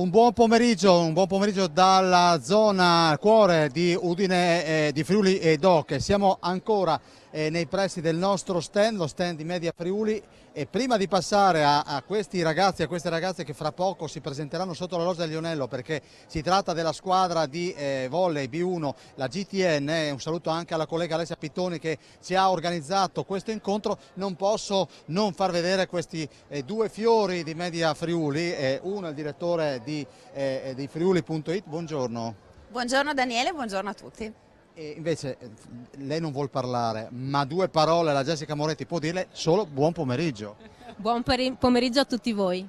Un buon pomeriggio dalla zona cuore di Udine, di Friuli e Doc. Siamo ancora nei pressi del nostro stand, lo stand di Media Friuli, e prima di passare a questi ragazzi e a queste ragazze che fra poco si presenteranno sotto la loggia del Lionello, perché si tratta della squadra di volley B1, la GTN, un saluto anche alla collega Alessia Pittoni che ci ha organizzato questo incontro, non posso non far vedere questi due fiori di Media Friuli, uno è il direttore di Friuli.it, buongiorno. Buongiorno Daniele, buongiorno a tutti. E invece lei non vuol parlare, ma due parole alla Jessica Moretti può dirle solo buon pomeriggio. Buon pomeriggio a tutti voi.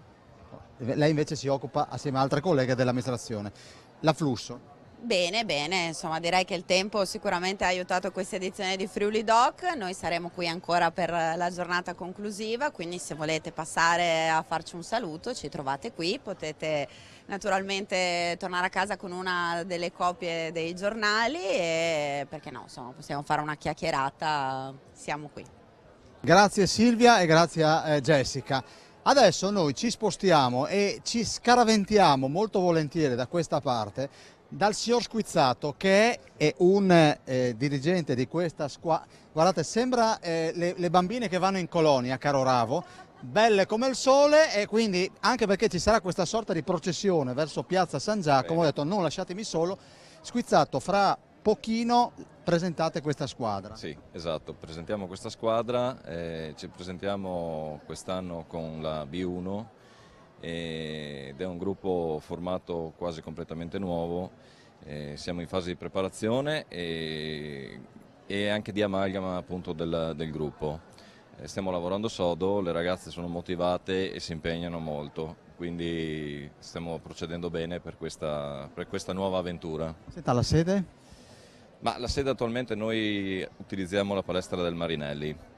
Lei invece si occupa assieme a altre colleghe dell'amministrazione. L'afflusso. Bene, bene, insomma direi che il tempo sicuramente ha aiutato questa edizione di Friuli Doc, noi saremo qui ancora per la giornata conclusiva, quindi se volete passare a farci un saluto ci trovate qui, potete naturalmente tornare a casa con una delle copie dei giornali e perché no, insomma possiamo fare una chiacchierata, siamo qui. Grazie Silvia e grazie a Jessica. Adesso noi ci spostiamo e ci scaraventiamo molto volentieri da questa parte dal signor Squizzato, che è un dirigente di questa squadra. Guardate, sembra le bambine che vanno in colonia, caro Ravo, belle come il sole, e quindi anche perché ci sarà questa sorta di processione verso Piazza San Giacomo, ho detto non lasciatemi solo. Squizzato, fra pochino presentate questa squadra. Sì, esatto, presentiamo questa squadra, ci presentiamo quest'anno con la B1 ed è un gruppo formato quasi completamente nuovo, siamo in fase di preparazione e anche di amalgama appunto del gruppo. Stiamo lavorando sodo, le ragazze sono motivate e si impegnano molto, quindi stiamo procedendo bene per questa nuova avventura. Senta, la sede? Ma la sede attualmente noi utilizziamo la palestra del Marinelli.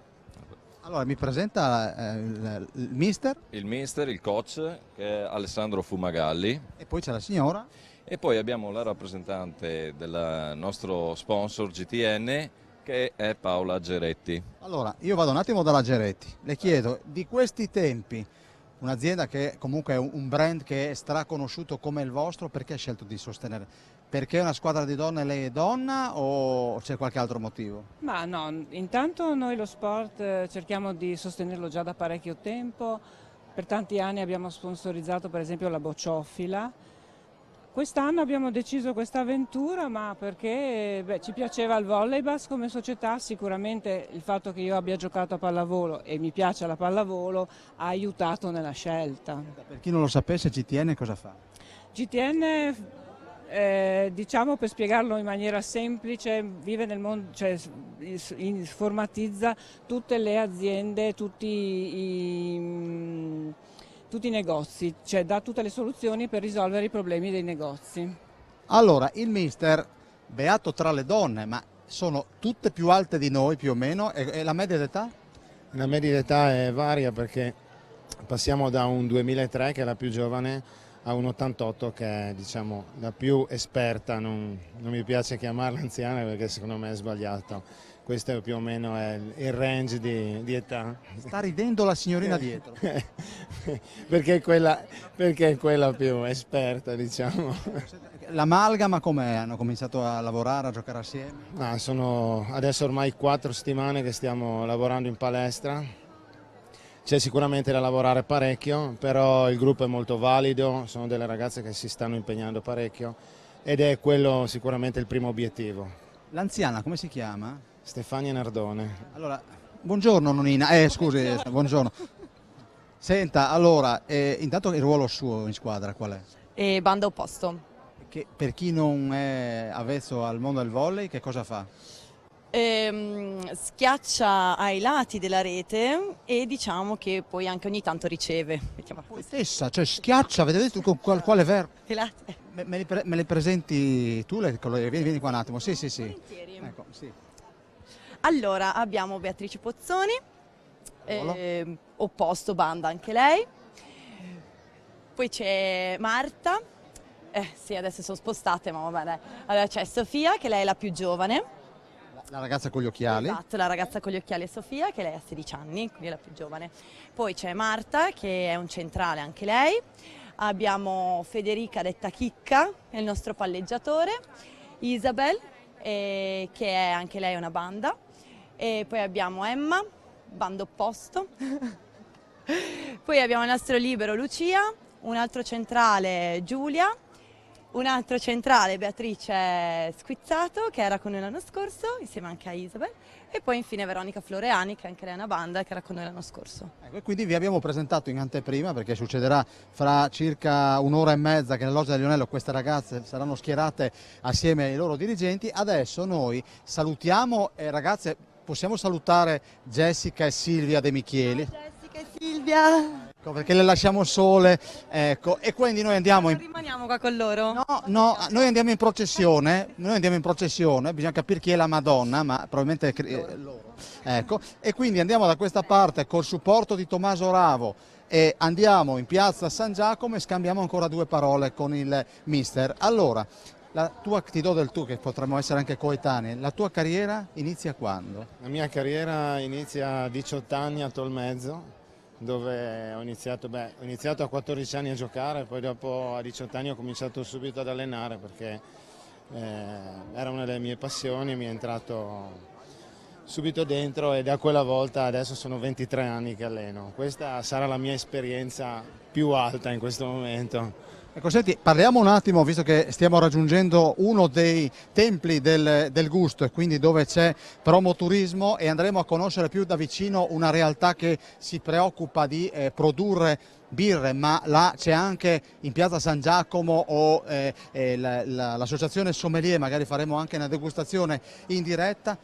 Allora, mi presenta il mister? Il mister, il coach, che è Alessandro Fumagalli. E poi c'è la signora? E poi abbiamo la rappresentante del nostro sponsor GTN, che è Paola Geretti. Allora, io vado un attimo dalla Geretti. Le chiedo, di questi tempi, un'azienda che comunque è un brand che è straconosciuto come il vostro, perché ha scelto di sostenere? Perché è una squadra di donne e lei è donna, o c'è qualche altro motivo? Ma no, intanto noi lo sport cerchiamo di sostenerlo già da parecchio tempo, per tanti anni abbiamo sponsorizzato per esempio la bocciofila. Quest'anno abbiamo deciso questa avventura, ma perché ci piaceva il volleyball come società, sicuramente il fatto che io abbia giocato a pallavolo e mi piace la pallavolo ha aiutato nella scelta. Per chi non lo sapesse, GTN cosa fa? GTN, diciamo per spiegarlo in maniera semplice, vive nel mondo, cioè informatizza tutte le aziende, tutti i negozi, cioè dà tutte le soluzioni per risolvere i problemi dei negozi. Allora, il mister, beato tra le donne, ma sono tutte più alte di noi più o meno, e la media d'età? La media d'età è varia perché passiamo da un 2003 che è la più giovane a un 88 che è, diciamo, la più esperta, non mi piace chiamarla anziana perché secondo me è sbagliato. Questo più o meno è il range di età. Sta ridendo la signorina dietro. perché è quella più esperta, diciamo. L'amalgama com'è? Hanno cominciato a lavorare, a giocare assieme? Sono adesso ormai 4 settimane che stiamo lavorando in palestra. C'è sicuramente da lavorare parecchio, però il gruppo è molto valido, sono delle ragazze che si stanno impegnando parecchio ed è quello sicuramente il primo obiettivo. L'anziana come si chiama? Stefania Nardone. Allora, buongiorno nonnina, scusi, buongiorno. Senta, allora, intanto il ruolo suo in squadra qual è? E banda opposto. Che, per chi non è avvezzo al mondo del volley, che cosa fa? Schiaccia ai lati della rete e diciamo che poi anche ogni tanto riceve. Poetessa, cioè schiaccia, avete detto con quale verbo? Ai lati. Me le presenti tu? Vieni qua un attimo, sì. Volentieri. Ecco, sì. Allora, abbiamo Beatrice Pozzoni, opposto banda anche lei. Poi c'è Marta, sì adesso sono spostate ma vabbè dai. Allora c'è Sofia che lei è la più giovane. La ragazza con gli occhiali? Esatto, la ragazza con gli occhiali è Sofia, che lei ha 16 anni, quindi è la più giovane. Poi c'è Marta, che è un centrale anche lei. abbiamo Federica detta Chicca, è il nostro palleggiatore, Isabel, che è anche lei una banda, e poi abbiamo Emma, bando opposto, poi abbiamo il nostro libero Lucia, un altro centrale Giulia, un altro centrale Beatrice Squizzato, che era con noi l'anno scorso, insieme anche a Isabel, e poi infine Veronica Floreani, che anche lei è una banda, che era con noi l'anno scorso. Ecco, e quindi vi abbiamo presentato in anteprima, perché succederà fra circa un'ora e mezza che nella loggia del Lionello queste ragazze saranno schierate assieme ai loro dirigenti. Adesso noi salutiamo, ragazze, possiamo salutare Jessica e Silvia De Micheli? Ciao Jessica e Silvia! Ecco, perché le lasciamo sole, ecco, e quindi noi andiamo in... Rimaniamo qua con loro? No, noi andiamo in processione, bisogna capire chi è la Madonna, ma probabilmente loro. Ecco, e quindi andiamo da questa parte col supporto di Tommaso Ravo e andiamo in piazza San Giacomo e scambiamo ancora due parole con il mister. Allora, ti do del tu, che potremmo essere anche coetanei, la tua carriera inizia quando? La mia carriera inizia a 18 anni a Tolmezzo, dove ho iniziato a 14 anni a giocare, poi dopo a 18 anni ho cominciato subito ad allenare perché era una delle mie passioni, mi è entrato subito dentro e da quella volta adesso sono 23 anni che alleno. Questa sarà la mia esperienza più alta in questo momento. Ecco, senti, parliamo un attimo, visto che stiamo raggiungendo uno dei templi del gusto e quindi dove c'è promoturismo, e andremo a conoscere più da vicino una realtà che si preoccupa di produrre birre, ma là c'è anche in piazza San Giacomo l'associazione Sommelier, magari faremo anche una degustazione in diretta.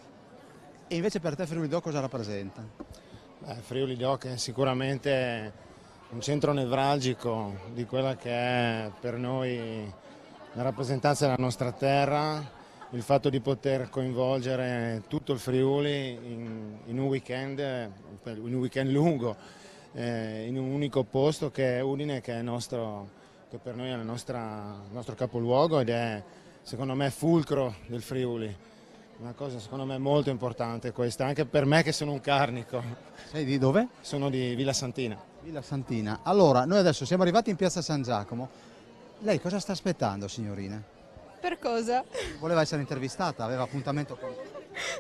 E invece per te Friuli Doc cosa rappresenta? Friuli Doc è sicuramente un centro nevralgico di quella che è per noi la rappresentanza della nostra terra, il fatto di poter coinvolgere tutto il Friuli in un weekend lungo, in un unico posto che è Udine, che per noi è il nostro capoluogo ed è secondo me fulcro del Friuli. Una cosa secondo me molto importante questa, anche per me che sono un carnico. Sei di dove? Sono di Villa Santina. Villa Santina. Allora, noi adesso siamo arrivati in piazza San Giacomo. Lei cosa sta aspettando, signorina? Per cosa? Voleva essere intervistata, aveva appuntamento con...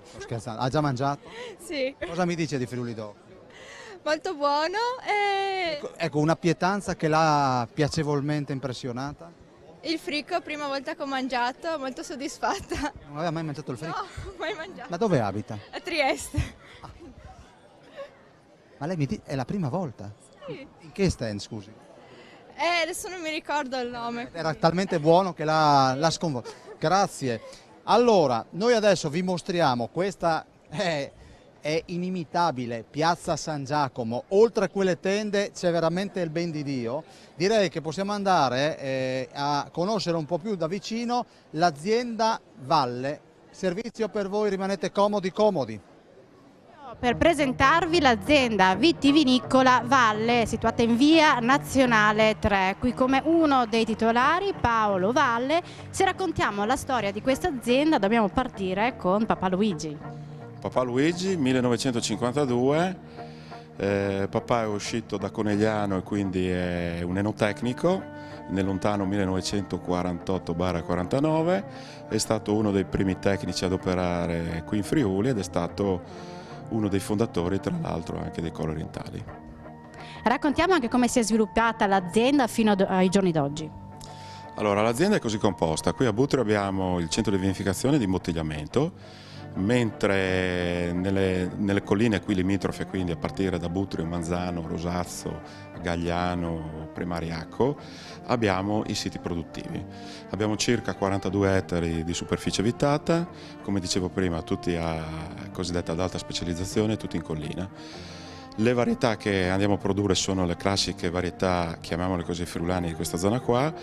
Sto scherzando, ha già mangiato? Sì, Cosa mi dice di Friuli Doc? molto buono e Ecco, una pietanza che l'ha piacevolmente impressionata? il fricco, prima volta che ho mangiato, molto soddisfatta. Non aveva mai mangiato il No, fricco? mai mangiato. Ma dove abita? A Trieste. Ma lei mi dice, è la prima volta? Sì. In che stand, scusi? Adesso non mi ricordo il nome. Era talmente buono che l'ha sconvolto. Grazie. Allora, noi adesso vi mostriamo questa è inimitabile piazza San Giacomo. Oltre a quelle tende c'è veramente il ben di Dio. Direi che possiamo andare a conoscere un po' più da vicino l'azienda Valle. Servizio per voi, rimanete comodi. Per presentarvi l'azienda vitivinicola Valle, situata in via Nazionale 3, qui come uno dei titolari Paolo Valle. Se raccontiamo la storia di questa azienda dobbiamo partire con Papà Luigi. Papà Luigi, 1952, papà è uscito da Conegliano e quindi è un enotecnico, nel lontano 1948-49, è stato uno dei primi tecnici ad operare qui in Friuli ed è stato uno dei fondatori, tra l'altro, anche dei Colli Orientali. Raccontiamo anche come si è sviluppata l'azienda fino ai giorni d'oggi. Allora, l'azienda è così composta. Qui a Butri abbiamo il centro di vinificazione e di imbottigliamento, mentre nelle colline qui limitrofe, quindi a partire da Butri, Manzano, Rosazzo, Gagliano, Primariacco, abbiamo i siti produttivi. Abbiamo circa 42 ettari di superficie vitata, come dicevo prima, tutti cosiddetta ad alta specializzazione, tutti in collina. Le varietà che andiamo a produrre sono le classiche varietà, chiamiamole così, friulane di questa zona qua.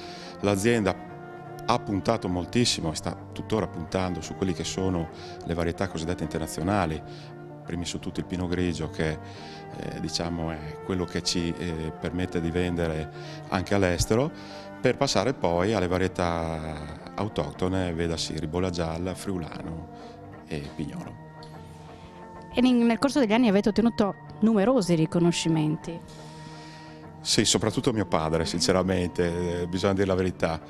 L'azienda ha puntato moltissimo e sta tuttora puntando su quelli che sono le varietà cosiddette internazionali, primi su tutto il Pinot Grigio, che diciamo è quello che ci permette di vendere anche all'estero, per passare poi alle varietà autoctone, vedasi Ribolla Gialla, Friulano e Pignolo. E nel corso degli anni avete ottenuto numerosi riconoscimenti. Sì, soprattutto mio padre, sinceramente, bisogna dire la verità.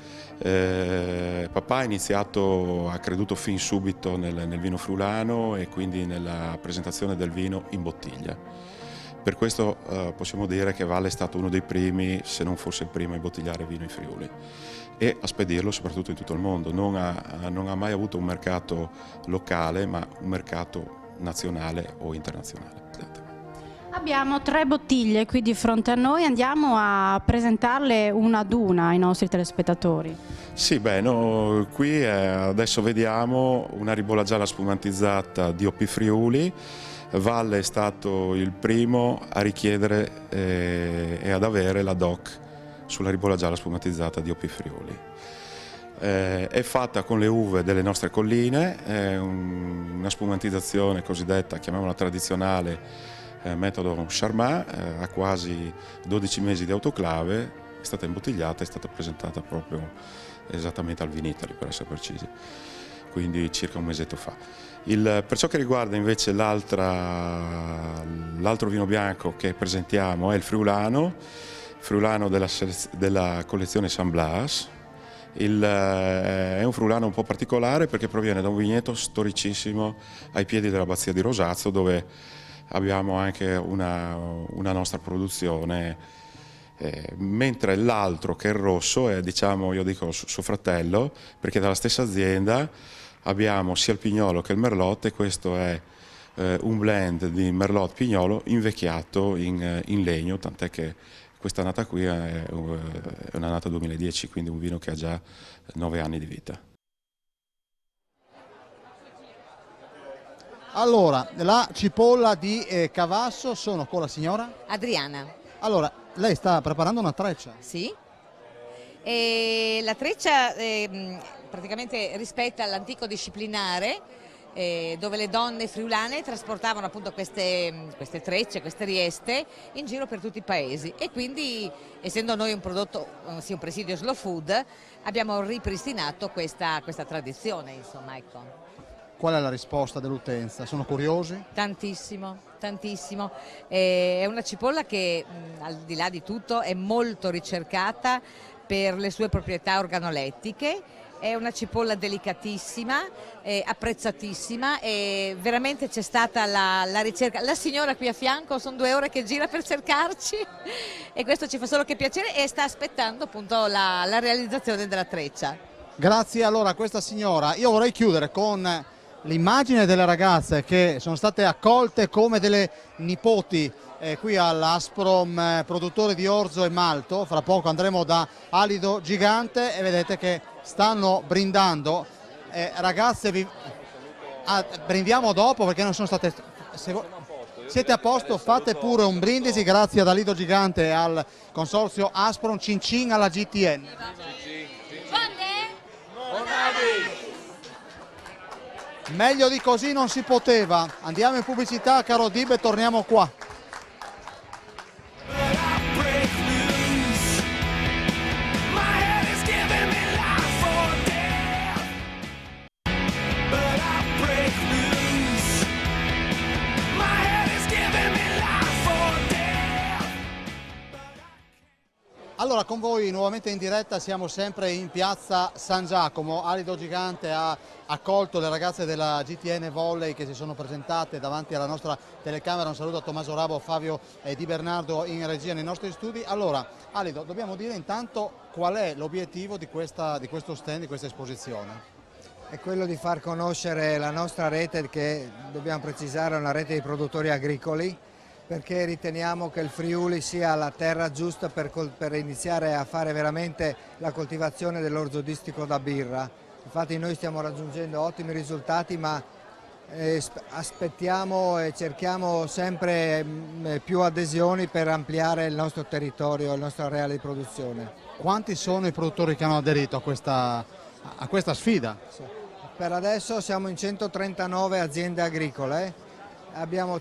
Papà ha creduto fin subito nel vino friulano e quindi nella presentazione del vino in bottiglia. Per questo possiamo dire che Valle è stato uno dei primi, se non fosse il primo, a imbottigliare vino in Friuli e a spedirlo soprattutto in tutto il mondo. Non ha mai avuto un mercato locale, ma un mercato nazionale o internazionale. Abbiamo 3 bottiglie qui di fronte a noi, andiamo a presentarle una ad una ai nostri telespettatori. Sì, beh, no, qui adesso vediamo una ribolla gialla spumantizzata DOP Friuli. Valle è stato il primo a richiedere e ad avere la DOC sulla ribolla gialla spumantizzata DOP Friuli. È fatta con le uve delle nostre colline, è una spumantizzazione cosiddetta, chiamiamola tradizionale, metodo Charmat, a quasi 12 mesi di autoclave, è stata imbottigliata, è stata presentata proprio esattamente al Vinitaly, per essere precisi, quindi circa un mesetto fa. Per ciò che riguarda invece l'altro vino bianco che presentiamo è il friulano della collezione San Blas. È un friulano un po' particolare perché proviene da un vigneto storicissimo ai piedi dell'abbazia di Rosazzo, dove abbiamo anche una nostra produzione, mentre l'altro, che è il rosso, è, diciamo, io dico suo fratello, perché dalla stessa azienda abbiamo sia il Pignolo che il Merlot, e questo è un blend di Merlot Pignolo invecchiato in legno, tant'è che questa annata qui è un'annata 2010, quindi un vino che ha già 9 anni di vita. Allora, la cipolla di Cavasso, sono con la signora? Adriana. Allora, lei sta preparando una treccia? Sì. E la treccia praticamente rispetta l'antico disciplinare, dove le donne friulane trasportavano appunto queste trecce, queste rieste in giro per tutti i paesi, e quindi, essendo noi un prodotto, sì, un presidio slow food, abbiamo ripristinato questa tradizione, insomma, ecco. Qual è la risposta dell'utenza? Sono curiosi? Tantissimo, tantissimo. È una cipolla che, al di là di tutto, è molto ricercata per le sue proprietà organolettiche. È una cipolla delicatissima, apprezzatissima, e veramente c'è stata la ricerca. La signora qui a fianco, sono 2 ore che gira per cercarci e questo ci fa solo che piacere, e sta aspettando appunto la realizzazione della treccia. Grazie allora a questa signora. Io vorrei chiudere con l'immagine delle ragazze che sono state accolte come delle nipoti qui all'Asprom, produttore di orzo e malto. Fra poco andremo da Alido Gigante e vedete che stanno brindando. Ragazze, brindiamo dopo perché non sono state... Siete a posto? Fate pure un brindisi, grazie ad Alido Gigante e al consorzio Asprom. Cin cin alla GTN. Meglio di così non si poteva. Andiamo in pubblicità, caro Dib, e torniamo qua. Allora, con voi nuovamente in diretta, siamo sempre in piazza San Giacomo. Alido Gigante ha accolto le ragazze della GTN Volley che si sono presentate davanti alla nostra telecamera. Un saluto a Tommaso Rabo, Fabio Di Bernardo in regia nei nostri studi. Allora, Alido, dobbiamo dire intanto qual è l'obiettivo di questo stand, di questa esposizione? È quello di far conoscere la nostra rete, che dobbiamo precisare è una rete di produttori agricoli, perché riteniamo che il Friuli sia la terra giusta per iniziare a fare veramente la coltivazione dell'orzo distico da birra. Infatti noi stiamo raggiungendo ottimi risultati, ma aspettiamo e cerchiamo sempre più adesioni per ampliare il nostro territorio, il nostro areale di produzione. Quanti sono i produttori che hanno aderito a questa sfida? Per adesso siamo in 139 aziende agricole. Abbiamo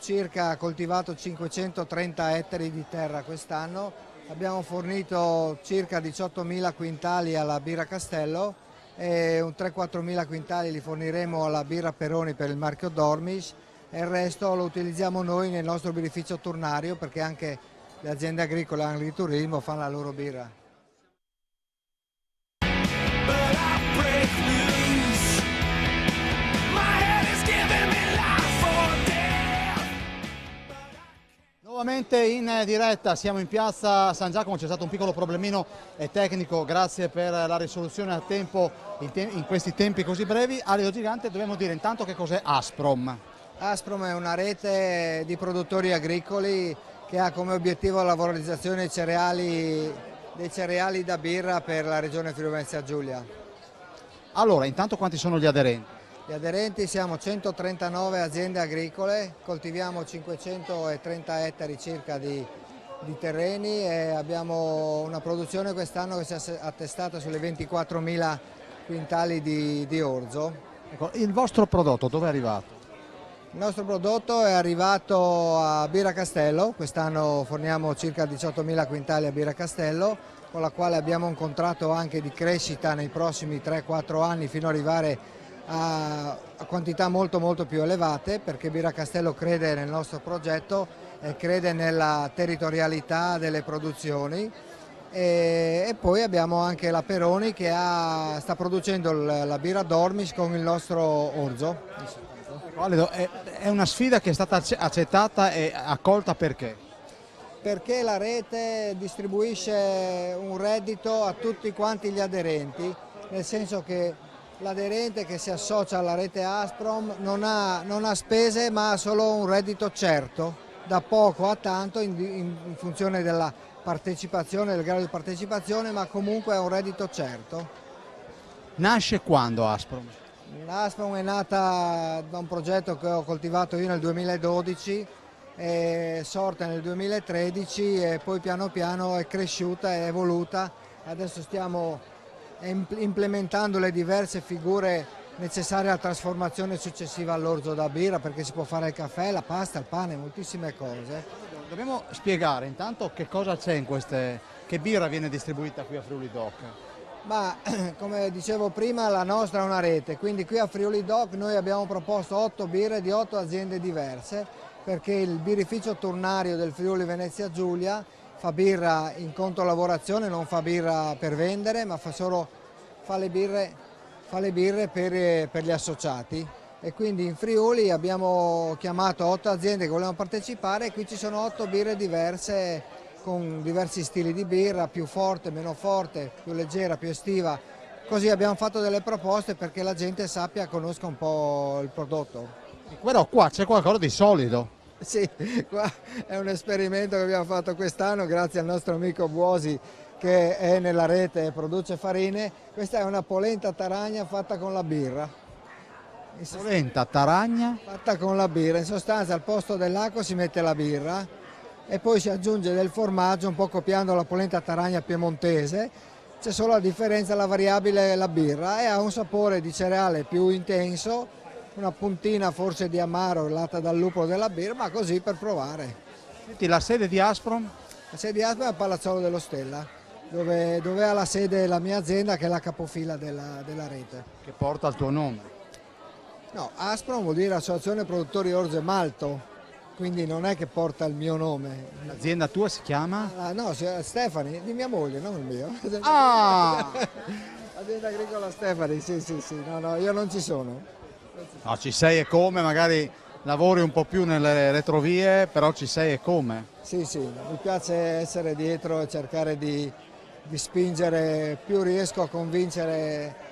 coltivato 530 ettari di terra quest'anno, abbiamo fornito circa 18.000 quintali alla birra Castello e un 3-4.000 quintali li forniremo alla birra Peroni per il marchio Dormish, e il resto lo utilizziamo noi nel nostro birrificio turnario, perché anche le aziende agricole e agriturismo fanno la loro birra. Nuovamente in diretta, siamo in piazza San Giacomo, c'è stato un piccolo problemino tecnico, grazie per la risoluzione a tempo in questi tempi così brevi. Alido Gigante, dobbiamo dire intanto che cos'è Asprom. Asprom è una rete di produttori agricoli che ha come obiettivo la valorizzazione dei cereali da birra per la regione Friuli-Venezia Giulia. Allora, intanto quanti sono gli aderenti? Gli aderenti siamo 139 aziende agricole, coltiviamo 530 ettari circa di terreni e abbiamo una produzione quest'anno che si è attestata sulle 24.000 quintali di orzo. Ecco, il vostro prodotto dove è arrivato? Il nostro prodotto è arrivato a Birra Castello, quest'anno forniamo circa 18.000 quintali a Birra Castello, con la quale abbiamo un contratto anche di crescita nei prossimi 3-4 anni fino ad arrivare a quantità molto più elevate, perché Birra Castello crede nel nostro progetto e crede nella territorialità delle produzioni. E poi abbiamo anche la Peroni che sta producendo la birra Dormis con il nostro orzo. Valido, è una sfida che è stata accettata e accolta perché? Perché la rete distribuisce un reddito a tutti quanti gli aderenti, nel senso che l'aderente che si associa alla rete Asprom non ha spese ma ha solo un reddito certo, da poco a tanto in funzione della partecipazione, del grado di partecipazione, ma comunque è un reddito certo. Nasce quando Asprom? L'Asprom è nata da un progetto che ho coltivato io nel 2012, è sorta nel 2013 e poi piano piano è cresciuta, è evoluta. Adesso stiamo implementando le diverse figure necessarie alla trasformazione successiva all'orzo da birra, perché si può fare il caffè, la pasta, il pane, moltissime cose. Dobbiamo spiegare intanto che cosa c'è in che birra viene distribuita qui a Friuli Doc. Ma come dicevo prima, la nostra è una rete, quindi qui a Friuli Doc noi abbiamo proposto 8 birre di 8 aziende diverse, perché il birrificio turnario del Friuli Venezia Giulia fa birra in conto lavorazione, non fa birra per vendere, ma fa le birre per gli associati. E quindi in Friuli abbiamo chiamato 8 aziende che volevano partecipare e qui ci sono 8 birre diverse con diversi stili di birra, più forte, meno forte, più leggera, più estiva. Così abbiamo fatto delle proposte perché la gente sappia, conosca un po' il prodotto. Però qua c'è qualcosa di solido. Sì, qua è un esperimento che abbiamo fatto quest'anno grazie al nostro amico Buosi che è nella rete e produce farine. Questa è una polenta taragna fatta con la birra. Polenta taragna? Fatta con la birra, in sostanza al posto dell'acqua si mette la birra e poi si aggiunge del formaggio, un po' copiando la polenta taragna piemontese. C'è solo la differenza, la variabile la birra, e ha un sapore di cereale più intenso, una puntina forse di amaro data dal luppolo della birra, ma così per provare. Senti, la sede di Asprom? La sede di Asprom è a Palazzolo dello Stella, dove ha la sede la mia azienda che è la capofila della rete. Che porta il tuo nome? No, Asprom vuol dire Associazione Produttori Orzo e Malto, quindi non è che porta il mio nome. L'azienda tua si chiama? No, Stefani, di mia moglie, non il mio. Ah! Azienda agricola Stefani, sì, no, io non ci sono. No, ci sei e come, magari lavori un po' più nelle retrovie, però ci sei e come. Sì, mi piace essere dietro e cercare di spingere, più riesco a convincere.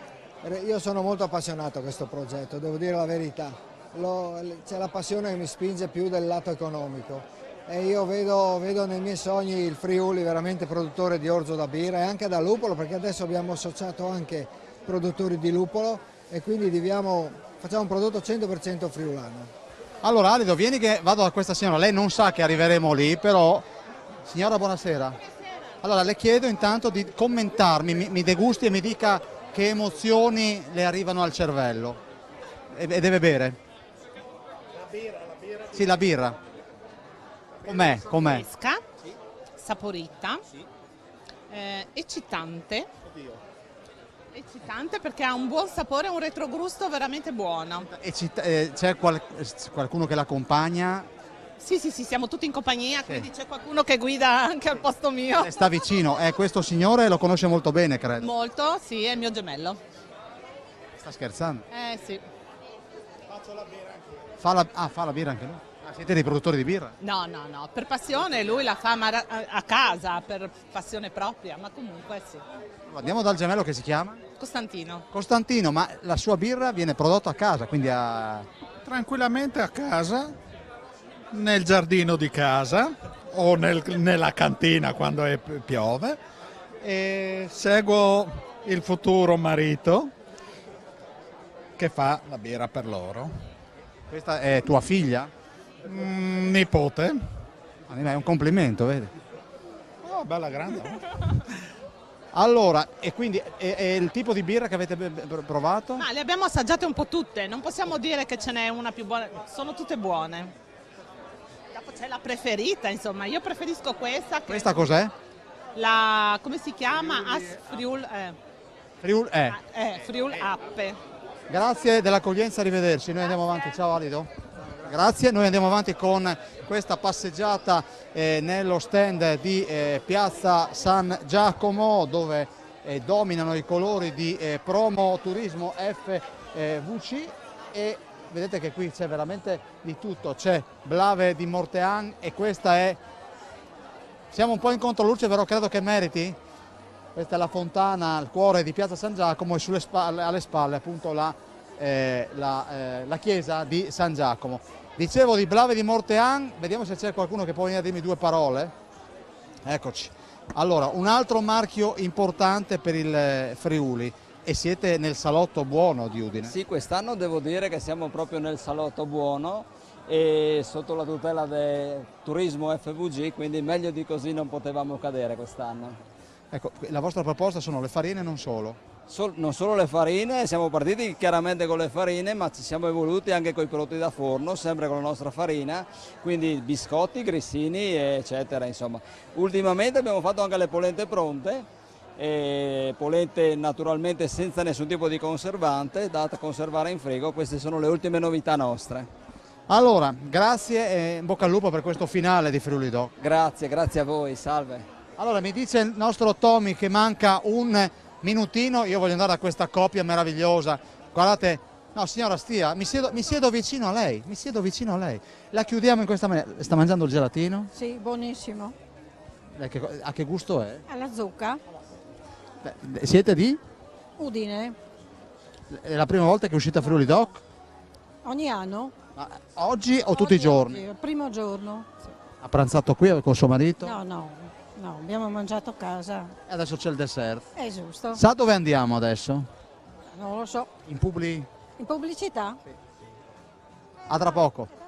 Io sono molto appassionato a questo progetto, devo dire la verità. C'è la passione che mi spinge più del lato economico e io vedo nei miei sogni il Friuli veramente produttore di orzo da birra e anche da luppolo, perché adesso abbiamo associato anche produttori di luppolo e quindi facciamo un prodotto 100% friulano. Allora Alido, vieni che vado da questa signora, lei non sa che arriveremo lì, però... Signora, buonasera. Allora le chiedo intanto di commentarmi, mi degusti e mi dica che emozioni le arrivano al cervello. E deve bere? La birra. Sì, la birra. Com'è? Fresca, saporita, eccitante. Eccitante perché ha un buon sapore, un retrogusto veramente buono. C'è qualcuno che l'accompagna? Sì, siamo tutti in compagnia, quindi c'è qualcuno che guida anche al posto mio. Sta vicino, questo signore lo conosce molto bene, credo. Molto, sì, è il mio gemello. Sta scherzando? Sì. Fa la birra anche lui? Siete dei produttori di birra? No, per passione, lui la fa a casa, per passione propria, ma comunque sì. Andiamo dal gemello che si chiama? Costantino. Costantino, ma la sua birra viene prodotta a casa, quindi Tranquillamente a casa, nel giardino di casa o nella cantina quando piove, e seguo il futuro marito che fa la birra per loro. Questa è tua figlia? Nipote. È un complimento, vedi? Oh, bella grande. Allora, e quindi è il tipo di birra che avete provato? Ma le abbiamo assaggiate un po' tutte, non possiamo dire che ce n'è una più buona, sono tutte buone. Dopo c'è la preferita, insomma, io preferisco questa. Questa cos'è? Come si chiama? Friul Appe. Grazie dell'accoglienza, arrivederci. Noi andiamo avanti, ciao Alido. Grazie, noi andiamo avanti con questa passeggiata nello stand di Piazza San Giacomo, dove dominano i colori di Promo Turismo FVC, e vedete che qui c'è veramente di tutto, c'è Blave di Mortean e questa è, siamo un po' in controluce, però credo che meriti. Questa è la fontana al cuore di Piazza San Giacomo e alle spalle appunto la chiesa di San Giacomo. Dicevo di Blave di Mortean, vediamo se c'è qualcuno che può venire a dirmi due parole. Eccoci. Allora, un altro marchio importante per il Friuli, e siete nel salotto buono di Udine. Sì, quest'anno devo dire che siamo proprio nel salotto buono e sotto la tutela del Turismo FVG, quindi meglio di così non potevamo cadere quest'anno. Ecco, la vostra proposta sono le farine e non solo? Non solo le farine, siamo partiti chiaramente con le farine, ma ci siamo evoluti anche con i prodotti da forno, sempre con la nostra farina, quindi biscotti, grissini, eccetera. Insomma. Ultimamente abbiamo fatto anche le polente pronte, polente naturalmente senza nessun tipo di conservante, da conservare in frigo. Queste sono le ultime novità nostre. Allora, grazie e in bocca al lupo per questo finale di Friuli Doc. Grazie a voi, salve. Allora, mi dice il nostro Tommy che manca un minutino, io voglio andare a questa coppia meravigliosa. Guardate, no signora stia, mi siedo vicino a lei, La chiudiamo in questa maniera. Sta mangiando il gelatino? Sì, buonissimo. A che gusto è? Alla zucca. Siete di? Udine. È la prima volta che uscite a Friuli Doc? Ogni anno. Oggi o tutti i giorni? Il primo giorno. Sì. Ha pranzato qui con suo marito? No, abbiamo mangiato a casa. E adesso c'è il dessert. È giusto. Sa dove andiamo adesso? Non lo so. In pubblicità? Sì. A tra poco.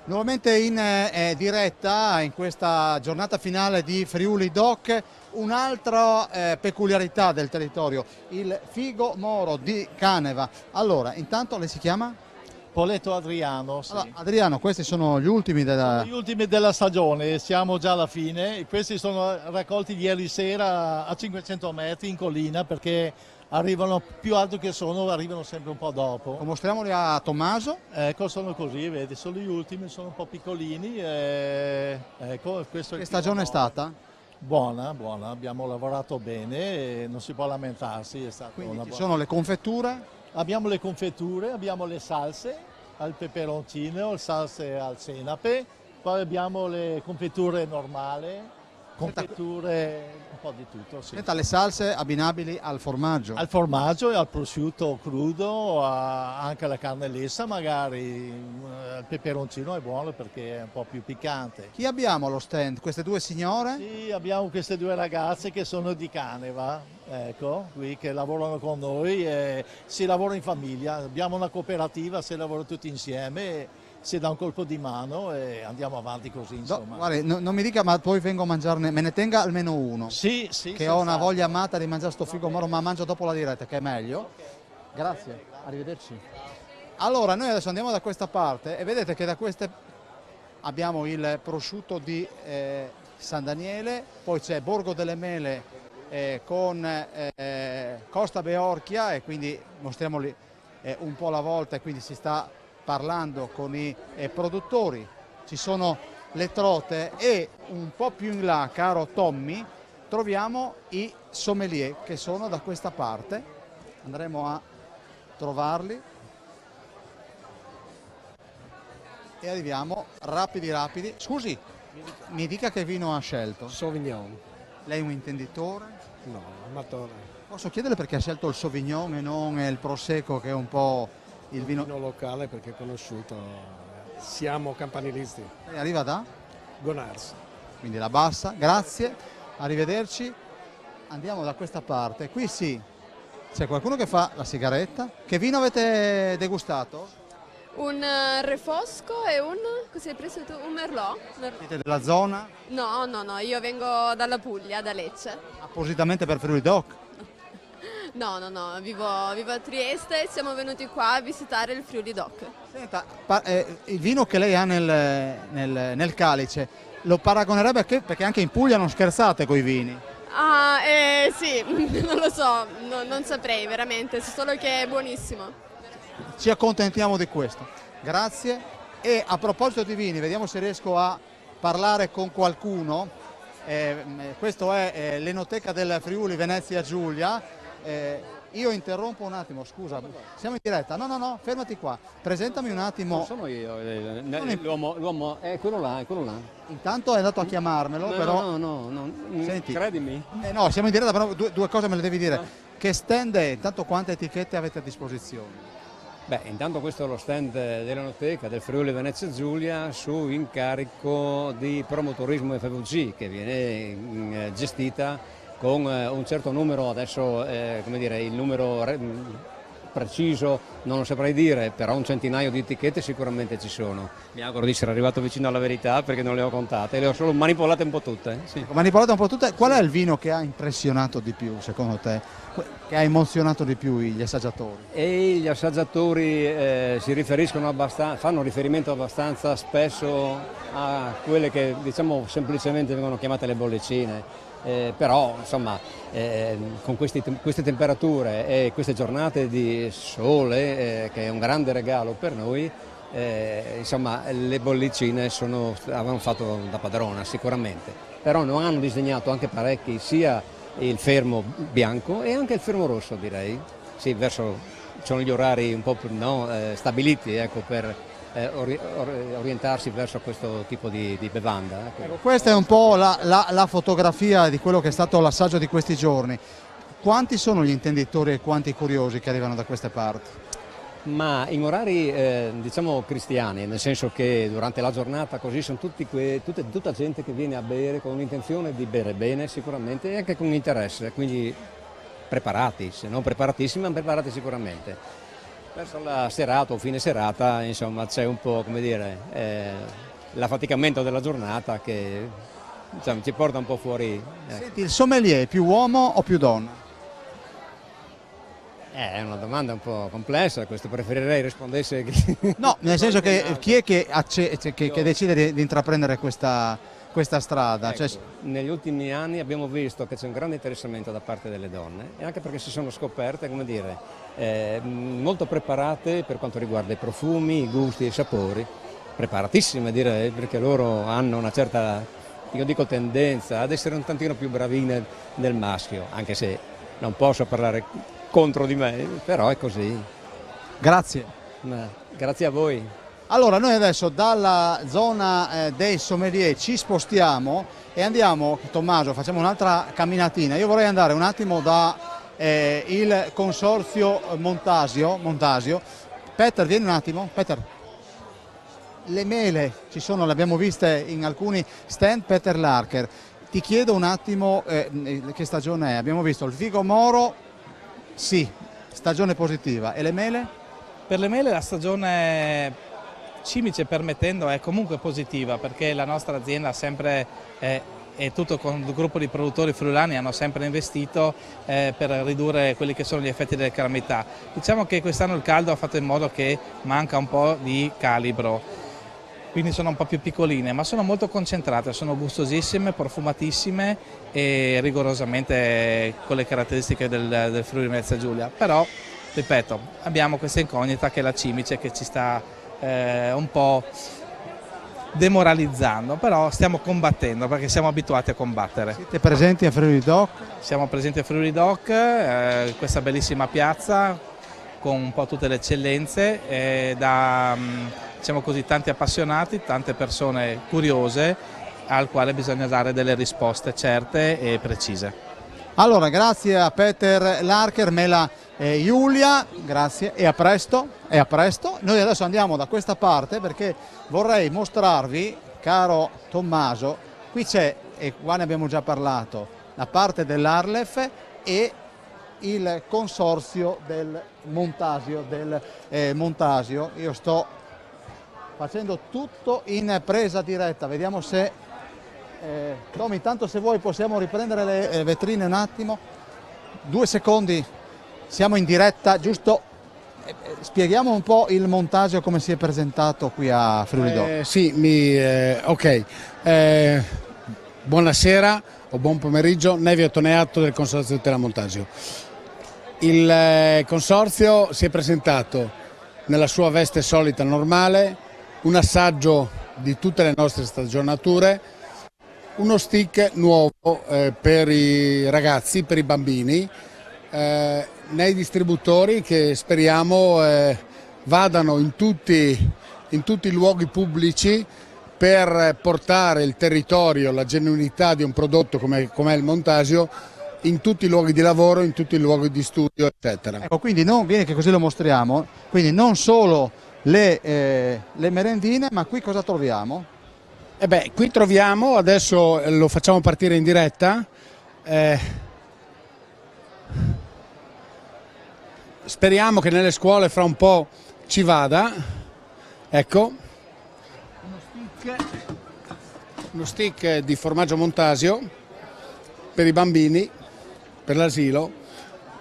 Nuovamente in diretta in questa giornata finale di Friuli Doc, un'altra peculiarità del territorio, il figo moro di Caneva. Allora, intanto lei si chiama? Poletto Adriano. Sì. Allora, Adriano, questi sono gli ultimi della stagione, siamo già alla fine. Questi sono raccolti ieri sera a 500 metri in collina, perché arrivano più alto che arrivano sempre un po' dopo. Mostriamoli a Tommaso. Ecco, sono così, vedi, sono gli ultimi, sono un po' piccolini. Ecco, che stagione è stata? Buona, abbiamo lavorato bene e non si può lamentarsi. È stata Quindi una ci buona... sono le confetture? Abbiamo le confetture, abbiamo le salse al peperoncino, le salse al senape, poi abbiamo le confetture normali, confetture un po' di tutto. Sì. Senta, le salse abbinabili al formaggio? Al formaggio e al prosciutto crudo, anche alla carne lessa magari. Il peperoncino è buono perché è un po' più piccante. Chi abbiamo allo stand? Queste due signore? Sì, abbiamo queste due ragazze che sono di Caneva, ecco, qui che lavorano con noi e si lavora in famiglia. Abbiamo una cooperativa, si lavora tutti insieme si dà un colpo di mano e andiamo avanti così, insomma. Guardi, non mi dica, ma poi vengo a mangiarne, me ne tenga almeno uno. Sì, che ho una voglia matta di mangiare sto figo moro, ma mangio dopo la diretta, che è meglio. Grazie, arrivederci. Allora, noi adesso andiamo da questa parte e vedete che da queste abbiamo il prosciutto di San Daniele, poi c'è Borgo delle Mele con Costa Beorchia, e quindi mostriamoli un po' alla volta, e quindi si sta parlando con i produttori. Ci sono le trote e un po' più in là, caro Tommy, troviamo i sommelier che sono da questa parte. Andremo a trovarli e arriviamo rapidi. Scusi, mi dica che vino ha scelto? Sauvignon. Lei è un intenditore? No, amatore. Posso chiederle perché ha scelto il Sauvignon e non il Prosecco, che è un po' il vino locale, perché è conosciuto. Siamo campanilisti. Lei arriva da? Gonars. Quindi la bassa, grazie, arrivederci. Andiamo da questa parte. Qui sì, c'è qualcuno che fa la sigaretta. Che vino avete degustato? Un refosco e cosa hai preso tu? Un merlot. Siete della zona? No, io vengo dalla Puglia, da Lecce. Appositamente per Friuli Doc? No, vivo a Trieste e siamo venuti qua a visitare il Friuli Doc. Senta, il vino che lei ha nel calice lo paragonerebbe a che? Perché anche in Puglia non scherzate coi vini. Ah, sì, non lo so, non saprei veramente, so solo che è buonissimo. Ci accontentiamo di questo, grazie. E a proposito di vini, vediamo se riesco a parlare con qualcuno. Questo è l'Enoteca del Friuli Venezia Giulia. Io interrompo un attimo, scusa, siamo in diretta. No, fermati qua, presentami un attimo. Non sono io, l'uomo è quello là. Intanto è andato a chiamarmelo, però. No, Senti, credimi. No, siamo in diretta, però due cose me le devi dire. Che stand è? Intanto quante etichette avete a disposizione? Beh, intanto questo è lo stand dell'Enoteca del Friuli Venezia Giulia su incarico di Promotorismo FVG, che viene gestita con un certo numero, adesso come dire, il numero preciso non lo saprei dire, però un centinaio di etichette sicuramente ci sono. Mi auguro di essere arrivato vicino alla verità perché non le ho contate, le ho solo manipolate un po' tutte. Sì. Manipolate un po' tutte. Qual è il vino che ha impressionato di più, secondo te, che ha emozionato di più gli assaggiatori? E gli assaggiatori si riferiscono fanno riferimento abbastanza spesso a quelle che diciamo semplicemente vengono chiamate le bollicine. Però insomma con queste temperature e queste giornate di sole che è un grande regalo per noi, insomma le bollicine avevano fatto da padrona sicuramente, però ne hanno disegnato anche parecchi, sia il fermo bianco e anche il fermo rosso, direi. Sì, sono gli orari un po' più stabiliti, ecco, per orientarsi verso questo tipo di bevanda. Ecco, questa è un po' la fotografia di quello che è stato l'assaggio di questi giorni. Quanti sono gli intenditori e quanti curiosi che arrivano da queste parti? Ma in orari diciamo cristiani, nel senso che durante la giornata così sono tutta gente che viene a bere con l'intenzione di bere bene sicuramente e anche con interesse, quindi preparati, se non preparatissimi ma preparati sicuramente. Verso la serata o fine serata, insomma, c'è un po', come dire, l'affaticamento della giornata che diciamo, ci porta un po' fuori. Senti, il sommelier è più uomo o più donna? È una domanda un po' complessa, questo preferirei rispondesse. No, nel senso che chi è che decide di intraprendere questa strada? Ecco, negli ultimi anni abbiamo visto che c'è un grande interessamento da parte delle donne e anche perché si sono scoperte, come dire, molto preparate per quanto riguarda i profumi, i gusti e i sapori, preparatissime direi, perché loro hanno una certa, io dico, tendenza ad essere un tantino più bravine del maschio, anche se non posso parlare contro di me, però è così. Grazie. Grazie a voi. Allora, noi adesso dalla zona dei sommelier ci spostiamo e andiamo, Tommaso, facciamo un'altra camminatina. Io vorrei andare un attimo da il consorzio Montasio. Peter, vieni un attimo. Peter, le mele ci sono, le abbiamo viste in alcuni stand. Peter Larcher, ti chiedo un attimo che stagione è. Abbiamo visto il figo moro, sì, stagione positiva. E le mele? Per le mele la stagione Cimice permettendo è comunque positiva, perché la nostra azienda sempre e tutto con il gruppo di produttori friulani hanno sempre investito per ridurre quelli che sono gli effetti delle calamità. Diciamo che quest'anno il caldo ha fatto in modo che manca un po' di calibro, quindi sono un po' più piccoline, ma sono molto concentrate, sono gustosissime, profumatissime e rigorosamente con le caratteristiche del Friuli Venezia Giulia. Però, ripeto, abbiamo questa incognita che è la cimice che ci sta un po' demoralizzando, però stiamo combattendo perché siamo abituati a combattere. Siete presenti a Friuli Doc? Siamo presenti a Friuli Doc, questa bellissima piazza con un po' tutte le eccellenze da diciamo così, tanti appassionati, tante persone curiose al quale bisogna dare delle risposte certe e precise. Allora, grazie a Peter Larcher, Mela e Giulia, grazie e a presto. Noi adesso andiamo da questa parte perché vorrei mostrarvi, caro Tommaso, qui c'è, e qua ne abbiamo già parlato, la parte dell'Arlef e il consorzio del Montasio. Io sto facendo tutto in presa diretta, vediamo se... Tom, intanto se vuoi possiamo riprendere le vetrine un attimo, 2 secondi, siamo in diretta, giusto? Spieghiamo un po' il Montasio come si è presentato qui a Friuli Doc. Ok, buonasera o buon pomeriggio, Nevio Toneatto del Consorzio Tutela Montasio. Il Consorzio si è presentato nella sua veste solita normale, un assaggio di tutte le nostre stagionature, uno stick nuovo per i ragazzi, per i bambini, nei distributori che speriamo vadano in tutti i luoghi pubblici per portare il territorio, la genuinità di un prodotto come è il Montasio in tutti i luoghi di lavoro, in tutti i luoghi di studio, eccetera. Ecco, quindi viene che così lo mostriamo, quindi non solo le merendine, ma qui cosa troviamo? Qui troviamo, adesso lo facciamo partire in diretta, speriamo che nelle scuole fra un po' ci vada, ecco, uno stick di formaggio Montasio per i bambini, per l'asilo,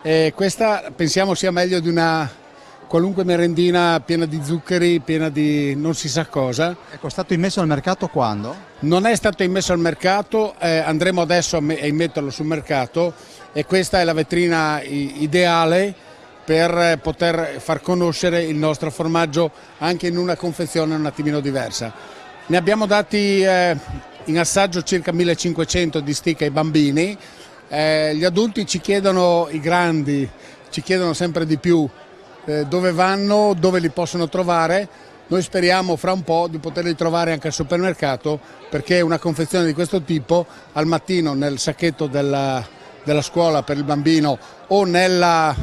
e questa pensiamo sia meglio di una qualunque merendina piena di zuccheri, piena di non si sa cosa. Ecco, è stato immesso al mercato quando? Non è stato immesso al mercato, andremo adesso a immetterlo sul mercato e questa è la vetrina ideale per poter far conoscere il nostro formaggio anche in una confezione un attimino diversa. Ne abbiamo dati in assaggio circa 1500 di stick ai bambini, gli adulti ci chiedono, i grandi ci chiedono sempre di più dove vanno, dove li possono trovare. Noi speriamo fra un po' di poterli trovare anche al supermercato, perché una confezione di questo tipo al mattino nel sacchetto della scuola per il bambino o nella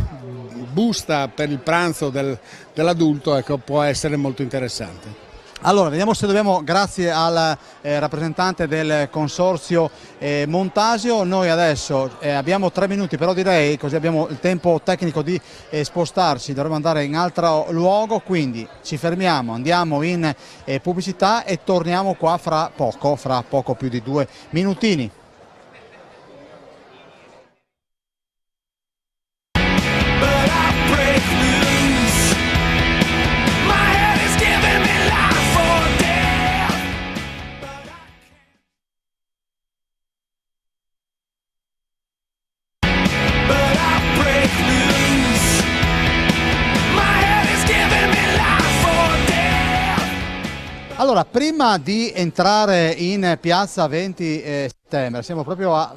busta per il pranzo dell'adulto, ecco, può essere molto interessante. Allora, vediamo se dobbiamo, grazie al rappresentante del consorzio Montasio, noi adesso abbiamo 3 minuti, però direi così abbiamo il tempo tecnico di spostarci, dovremo andare in altro luogo, quindi ci fermiamo, andiamo in pubblicità e torniamo qua fra poco più di 2 minutini. Allora, prima di entrare in piazza 20 settembre, siamo proprio a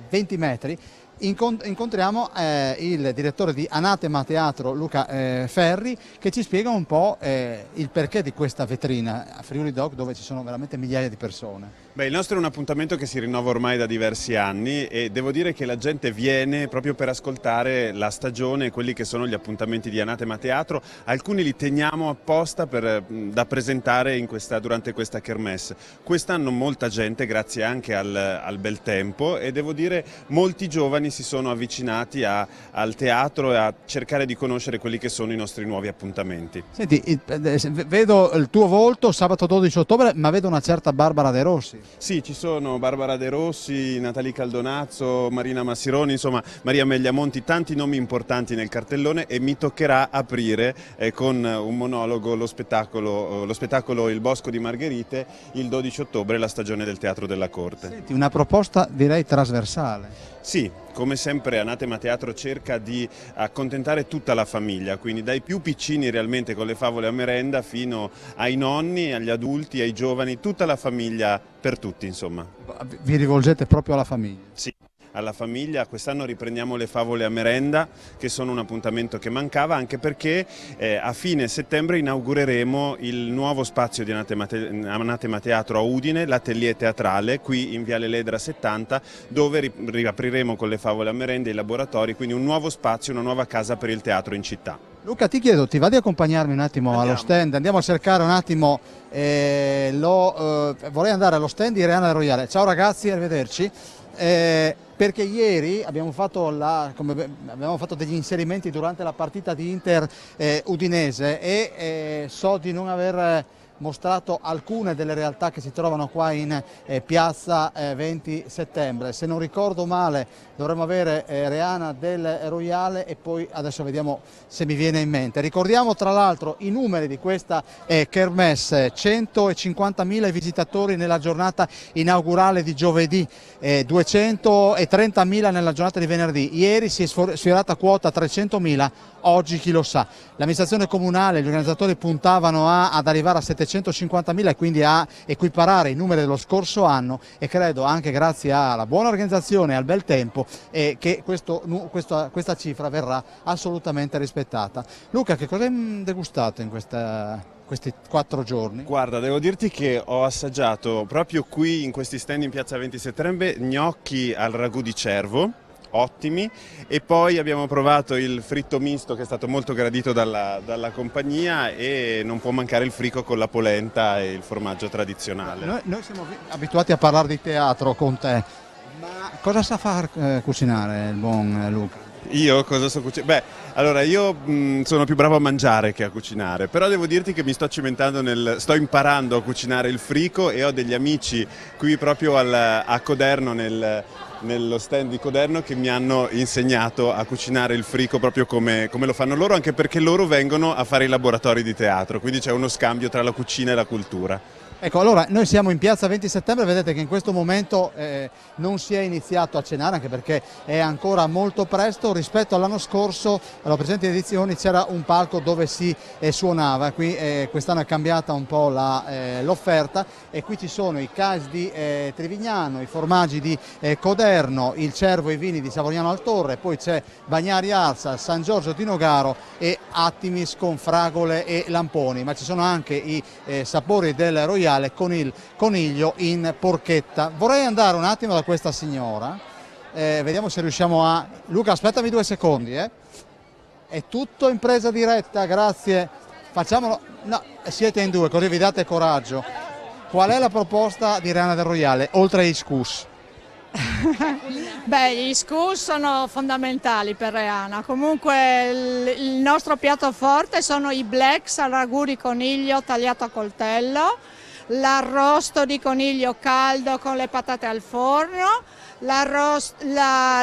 20 metri, incontriamo il direttore di Anatema Teatro, Luca Ferri, che ci spiega un po' il perché di questa vetrina a Friuli Doc, dove ci sono veramente migliaia di persone. Beh, il nostro è un appuntamento che si rinnova ormai da diversi anni e devo dire che la gente viene proprio per ascoltare la stagione e quelli che sono gli appuntamenti di Anatema Teatro. Alcuni li teniamo apposta da presentare durante questa kermesse. Quest'anno molta gente, grazie anche al bel tempo, e devo dire molti giovani si sono avvicinati al teatro e a cercare di conoscere quelli che sono i nostri nuovi appuntamenti. Senti, vedo il tuo volto sabato 12 ottobre, ma vedo una certa Barbara De Rossi. Sì, ci sono Barbara De Rossi, Natalie Caldonazzo, Marina Massironi, insomma Maria Megliamonti, tanti nomi importanti nel cartellone, e mi toccherà aprire con un monologo lo spettacolo Il Bosco di Margherite il 12 ottobre, la stagione del Teatro della Corte. Senti, una proposta direi trasversale. Sì, come sempre Anatema Teatro cerca di accontentare tutta la famiglia, quindi dai più piccini realmente con le favole a merenda fino ai nonni, agli adulti, ai giovani, tutta la famiglia, per tutti insomma. Vi rivolgete proprio alla famiglia? Sì, alla famiglia. Quest'anno riprendiamo le favole a merenda, che sono un appuntamento che mancava, anche perché a fine settembre inaugureremo il nuovo spazio di Anatema Teatro a Udine, l'atelier teatrale, qui in Viale Ledra 70, dove riapriremo con le favole a merenda i laboratori, quindi un nuovo spazio, una nuova casa per il teatro in città. Luca, ti chiedo, ti va di accompagnarmi un attimo allo stand? Andiamo a cercare un attimo, vorrei andare allo stand di Reana del Royale. Ciao ragazzi, arrivederci. Perché ieri abbiamo fatto degli inserimenti durante la partita di Inter Udinese e so di non aver mostrato alcune delle realtà che si trovano qua in piazza 20 settembre. Se non ricordo male dovremmo avere Reana del Royale e poi adesso vediamo se mi viene in mente. Ricordiamo tra l'altro i numeri di questa kermesse: 150.000 visitatori nella giornata inaugurale di giovedì, 230.000 nella giornata di venerdì. Ieri si è sfiorata quota 300.000, oggi chi lo sa. L'amministrazione comunale, gli organizzatori puntavano ad arrivare a 750.000 e quindi a equiparare i numeri dello scorso anno, e credo anche grazie alla buona organizzazione e al bel tempo che questa cifra verrà assolutamente rispettata. Luca, che cosa hai degustato in questi 4 giorni? Guarda, devo dirti che ho assaggiato proprio qui in questi stand in piazza 20 settembre gnocchi al ragù di cervo, ottimi, e poi abbiamo provato il fritto misto che è stato molto gradito dalla compagnia, e non può mancare il frico con la polenta e il formaggio tradizionale. Noi siamo abituati a parlare di teatro con te, ma cosa sa far cucinare il buon Luca? Io cosa so cucinare? Beh, allora io sono più bravo a mangiare che a cucinare, però devo dirti che mi sto cimentando sto imparando a cucinare il frico, e ho degli amici qui proprio a Coderno, nello stand di Coderno, che mi hanno insegnato a cucinare il frico proprio come lo fanno loro, anche perché loro vengono a fare i laboratori di teatro, quindi c'è uno scambio tra la cucina e la cultura. Ecco, allora noi siamo in piazza 20 settembre, vedete che in questo momento non si è iniziato a cenare, anche perché è ancora molto presto. Rispetto all'anno scorso, alla precedente edizione, c'era un palco dove si suonava, qui quest'anno è cambiata un po' l'offerta, e qui ci sono i casi di Trivignano, i formaggi di Coderno, il cervo e i vini di Savognano al Torre, poi c'è Bagnari Arsa, San Giorgio di Nogaro e Attimis con fragole e lamponi, ma ci sono anche i sapori del Royale con il coniglio in porchetta. Vorrei andare un attimo da questa signora, vediamo se riusciamo a... Luca, aspettami 2 secondi, È tutto in presa diretta, grazie. Facciamolo... No, siete in 2, così vi date coraggio. Qual è la proposta di Reana del Royale, oltre ai scus? Beh, gli scus sono fondamentali per Reana. Comunque il nostro piatto forte sono i blacks al ragù di coniglio tagliato a coltello, l'arrosto di coniglio caldo con le patate al forno,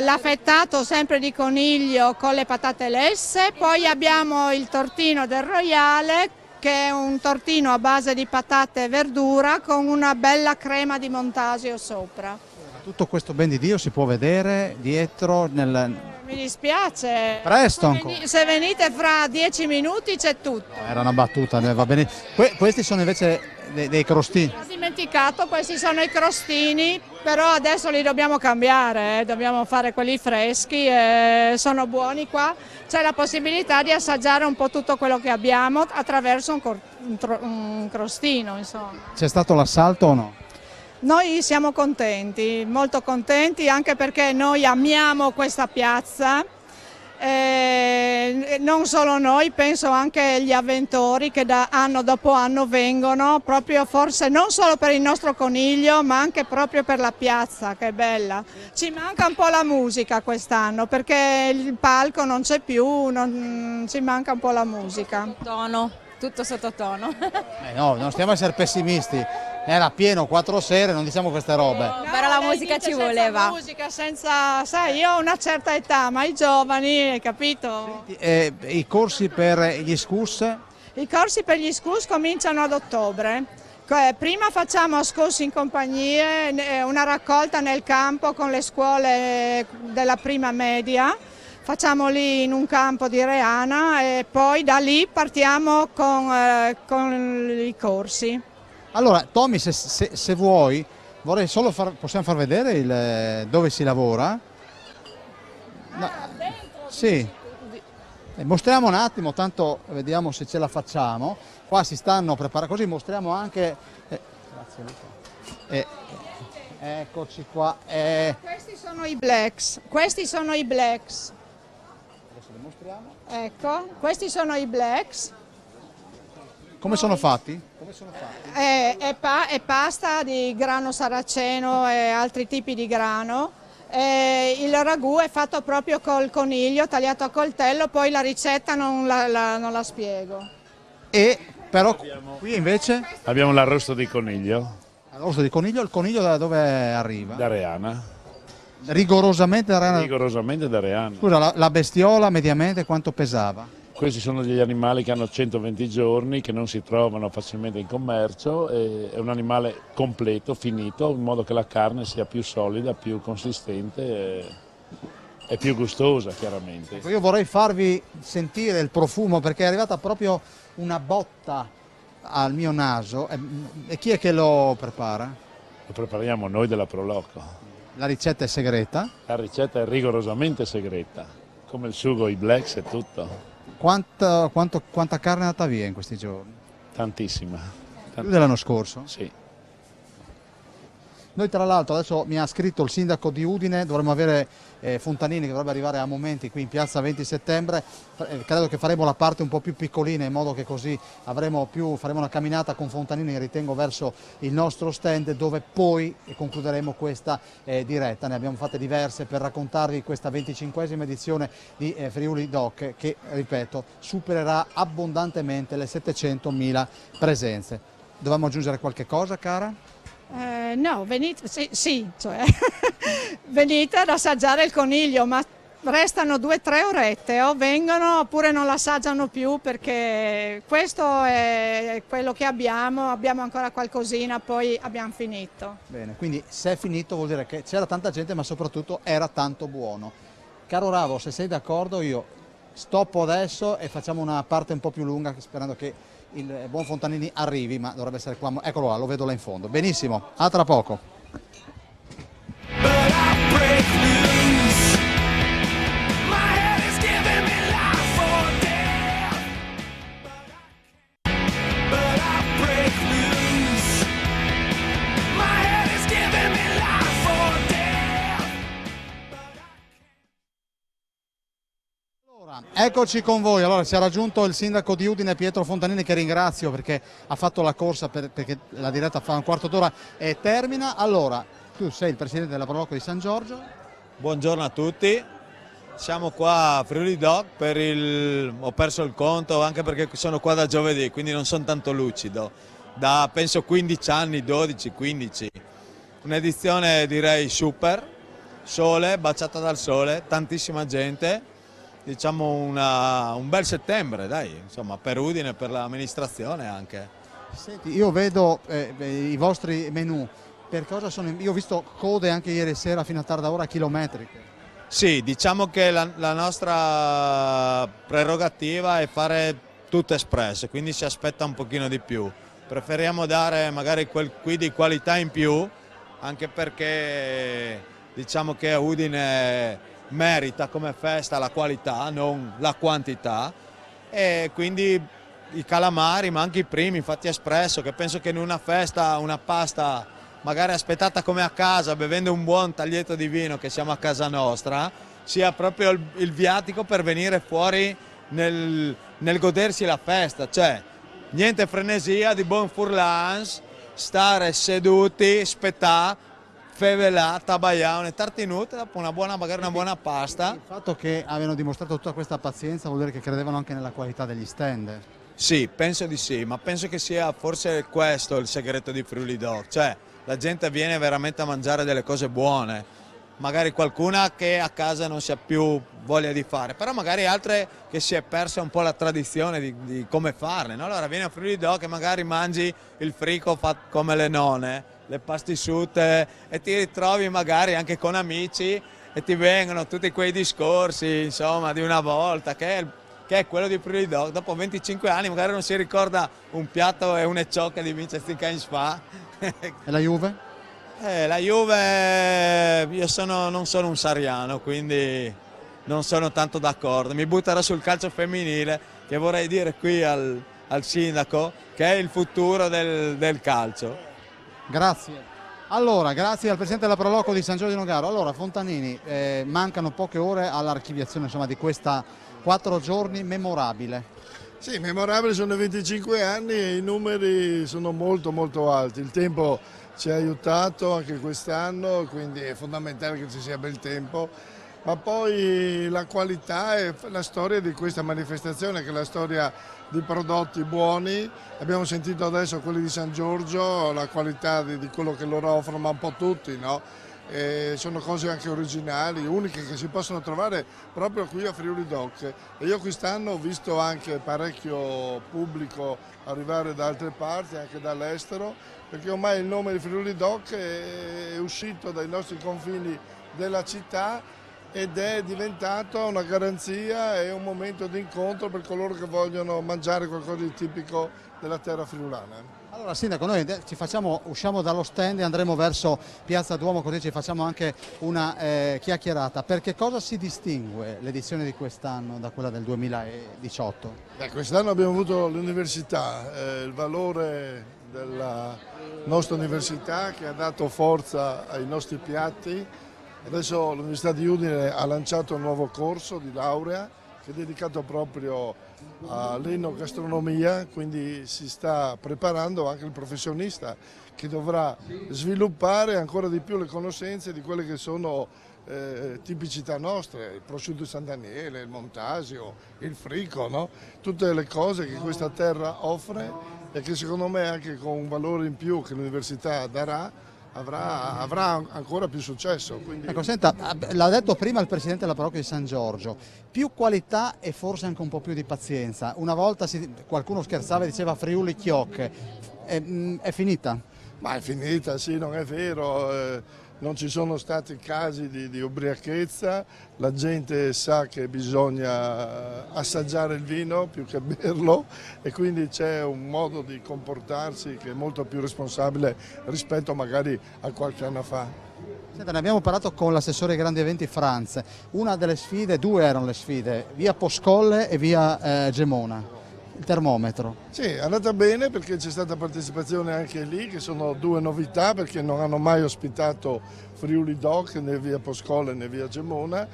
l'affettato sempre di coniglio con le patate lesse, poi abbiamo il tortino del Royale, che è un tortino a base di patate e verdura con una bella crema di montasio sopra. Tutto questo ben di Dio si può vedere dietro Mi dispiace. Presto ancora. Se venite fra 10 minuti c'è tutto. Era una battuta, va bene. Questi sono invece dei crostini. Ho dimenticato, questi sono i crostini, però adesso li dobbiamo cambiare, dobbiamo fare quelli freschi e sono buoni qua. C'è la possibilità di assaggiare un po' tutto quello che abbiamo attraverso un crostino, insomma. C'è stato l'assalto o no? Noi siamo contenti, molto contenti, anche perché noi amiamo questa piazza. Non solo noi, penso anche gli avventori che da anno dopo anno vengono, proprio forse non solo per il nostro coniglio ma anche proprio per la piazza, che è bella. Ci manca un po' la musica quest'anno perché il palco non c'è più, ci manca un po' la musica. Tutto sottotono. No, non stiamo a essere pessimisti, era pieno 4 sere, non diciamo queste robe. No, però la musica ci voleva. Musica senza, sai, io ho una certa età, ma i giovani, hai capito? I corsi per gli SCUS? I corsi per gli SCUS cominciano ad ottobre. Prima facciamo scorsi in compagnie, una raccolta nel campo con le scuole della prima media. Facciamo lì in un campo di Reana e poi da lì partiamo con i corsi. Allora, Tommy, se vuoi, vorrei solo possiamo far vedere dove si lavora? No, sì. Mostriamo un attimo, tanto vediamo se ce la facciamo. Qua si stanno preparando, così mostriamo anche... grazie Luca. Eccoci qua. Questi sono i blacks. Adesso li mostriamo. Ecco, questi sono i blacks. Come sono fatti? È pasta di grano saraceno e altri tipi di grano. Il ragù è fatto proprio col coniglio tagliato a coltello, poi la ricetta non la spiego. E però qui invece? Abbiamo l'arrosto di coniglio. L'arrosto di coniglio, il coniglio da dove arriva? Da Reana. Rigorosamente da Reana? Rigorosamente da Reana. Scusa, la bestiola mediamente quanto pesava? Questi sono degli animali che hanno 120 giorni, che non si trovano facilmente in commercio, è un animale completo, finito, in modo che la carne sia più solida, più consistente e più gustosa chiaramente. Io vorrei farvi sentire il profumo perché è arrivata proprio una botta al mio naso. E chi è che lo prepara? Lo prepariamo noi della Proloco. La ricetta è segreta? La ricetta è rigorosamente segreta, come il sugo, i blacks e tutto. Quanta carne è andata via in questi giorni? Tantissima. Più dell'anno scorso? Sì. Noi tra l'altro adesso mi ha scritto il sindaco di Udine, dovremmo avere Fontanini che dovrebbe arrivare a momenti qui in piazza 20 settembre, credo che faremo la parte un po' più piccolina in modo che così faremo una camminata con Fontanini ritengo verso il nostro stand dove poi concluderemo questa diretta. Ne abbiamo fatte diverse per raccontarvi questa 25esima edizione di Friuli Doc che, ripeto, supererà abbondantemente le 700.000 presenze. Dovevamo aggiungere qualche cosa, cara? No, venite, cioè, venite ad assaggiare il coniglio, ma restano 2-3 orette o vengono oppure non l'assaggiano più perché questo è quello che abbiamo ancora qualcosina, poi abbiamo finito. Bene, quindi se è finito vuol dire che c'era tanta gente ma soprattutto era tanto buono. Caro Ravo, se sei d'accordo io stoppo adesso e facciamo una parte un po' più lunga sperando che il buon Fontanini arrivi, ma dovrebbe essere qua, eccolo là, lo vedo là in fondo. Benissimo, a tra poco. Eccoci con voi, allora ci ha raggiunto il sindaco di Udine Pietro Fontanini che ringrazio perché ha fatto la corsa perché la diretta fa un quarto d'ora e termina. Allora, tu sei il presidente della Proloco di San Giorgio. Buongiorno a tutti, siamo qua a Friuli Doc ho perso il conto anche perché sono qua da giovedì quindi non sono tanto lucido, da penso 15 anni, 12, 15, un'edizione direi super, sole, baciata dal sole, tantissima gente. Diciamo un bel settembre, dai, insomma, per Udine, per l'amministrazione anche. Senti, io vedo i vostri menù, per cosa sono? Io ho visto code anche ieri sera fino a tarda ora chilometriche. Sì, diciamo che la nostra prerogativa è fare tutto espresso, quindi si aspetta un pochino di più. Preferiamo dare magari quel qui di qualità in più, anche perché diciamo che a Udine merita come festa la qualità, non la quantità, e quindi i calamari ma anche i primi fatti espresso, che penso che in una festa una pasta magari aspettata come a casa, bevendo un buon taglietto di vino che siamo a casa nostra, sia proprio il viatico per venire fuori nel godersi la festa, cioè niente frenesia, di buon furlans, stare seduti, aspettare, fevelà, tabaià, une tartinute, dopo magari una buona pasta. Il fatto che abbiano dimostrato tutta questa pazienza vuol dire che credevano anche nella qualità degli stand. Sì, penso di sì, ma penso che sia forse questo il segreto di Friuli Doc, cioè la gente viene veramente a mangiare delle cose buone, magari qualcuna che a casa non si ha più voglia di fare, però magari altre che si è persa un po' la tradizione di come farle, no? Allora vieni a Friuli Doc e magari mangi il frico fatto come le nonne, le pastisciute, e ti ritrovi magari anche con amici e ti vengono tutti quei discorsi, insomma, di una volta, che è quello di Friuli Doc. Dopo 25 anni magari non si ricorda un piatto e un ciocca di Vincenzo in Spa. E la Juve? La Juve, non sono un sariano, quindi non sono tanto d'accordo. Mi butterò sul calcio femminile, che vorrei dire qui al sindaco che è il futuro del calcio. Grazie. Allora, grazie al Presidente della Proloco di San Giorgio di Nogaro. Allora, Fontanini, mancano poche ore all'archiviazione di questa 4 giorni memorabile. Sì, memorabile, sono 25 anni e i numeri sono molto molto alti. Il tempo ci ha aiutato anche quest'anno, quindi è fondamentale che ci sia bel tempo. Ma poi la qualità e la storia di questa manifestazione, che è la storia di prodotti buoni. Abbiamo sentito adesso quelli di San Giorgio, la qualità di quello che loro offrono, ma un po' tutti, no? Sono cose anche originali, uniche, che si possono trovare proprio qui a Friuli Doc. E io quest'anno ho visto anche parecchio pubblico arrivare da altre parti, anche dall'estero, perché ormai il nome di Friuli Doc è uscito dai nostri confini della città ed è diventato una garanzia e un momento di incontro per coloro che vogliono mangiare qualcosa di tipico della terra friulana. Allora Sindaco, noi usciamo dallo stand e andremo verso Piazza Duomo, così ci facciamo anche una chiacchierata. Per che cosa si distingue l'edizione di quest'anno da quella del 2018? Quest'anno abbiamo avuto l'università, il valore della nostra università che ha dato forza ai nostri piatti. Adesso l'Università di Udine ha lanciato un nuovo corso di laurea che è dedicato proprio all'enogastronomia, quindi si sta preparando anche il professionista che dovrà sviluppare ancora di più le conoscenze di quelle che sono tipicità nostre, il prosciutto di San Daniele, il montasio, il frico, no? Tutte le cose che questa terra offre e che secondo me anche con un valore in più che l'università darà avrà ancora più successo. Quindi... Ecco, senta, l'ha detto prima il Presidente della Parrocchia di San Giorgio, più qualità e forse anche un po' più di pazienza. Una volta qualcuno scherzava e diceva Friuli chiocche, è finita? Ma è finita, sì, non è vero. Non ci sono stati casi di ubriachezza, la gente sa che bisogna assaggiare il vino più che berlo e quindi c'è un modo di comportarsi che è molto più responsabile rispetto magari a qualche anno fa. Senta, ne abbiamo parlato con l'assessore ai grandi eventi Franz, una delle sfide, due erano le sfide, via Poscolle e via Gemona. Il termometro. Sì, è andata bene perché c'è stata partecipazione anche lì, che sono due novità perché non hanno mai ospitato Friuli Doc né via Poscolle né via Gemona.